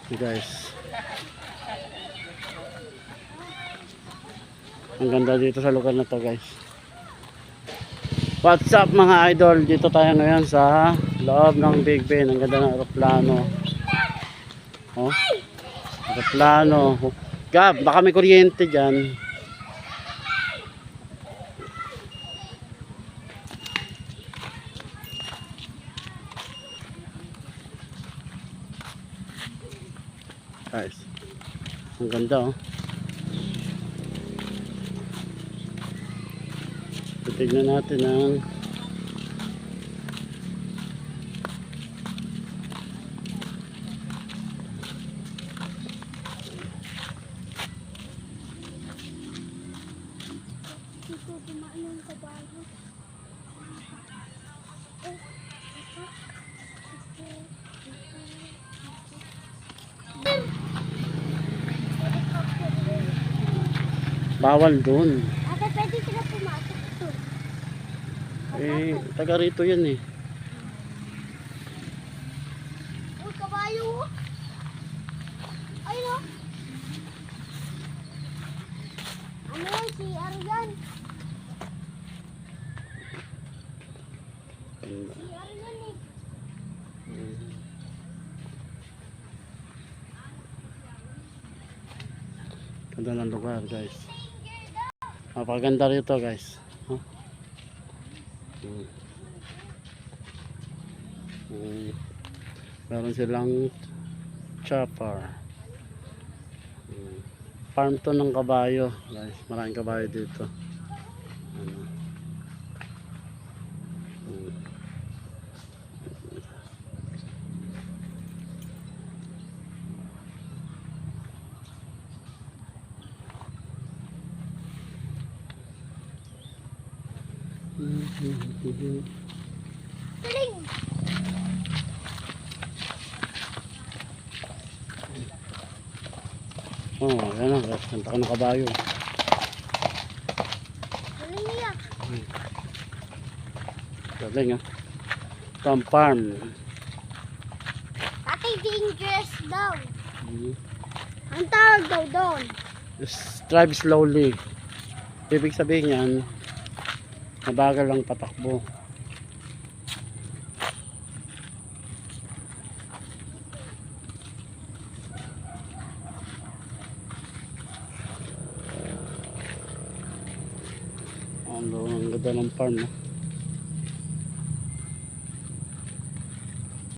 Guys, ang ganda dito sa lugar na to guys. What's up mga idol, dito tayo ngayon sa loob ng Big Ben. Ang ganda ng aeroplano. Oh, aeroplano. Gab, baka may kuryente dyan. Guys, ang ganda oh. Tignan natin ang bawal doon. Ate, pwede sila pumasok ito. Eh, taga rito yan eh. Uy, kabayo. Ay, no? Ano yun? Si Aryan. Si Aryan eh. Ganda ng lugar guys. Napakaganda rito guys. Huh? Meron silang chopper. Farm to ng kabayo guys. Maraming kabayo dito. Ano? Galing. Oh, yan na guys. Kanta ka ng kabayo. Galing niya. Galing ah. Ito ang farm. Ate, dangerous daw. Ang tawag daw doon. Drive slowly. Ibig sabihin yan, mabagal lang patakbo. Ang ganda ng farm, no?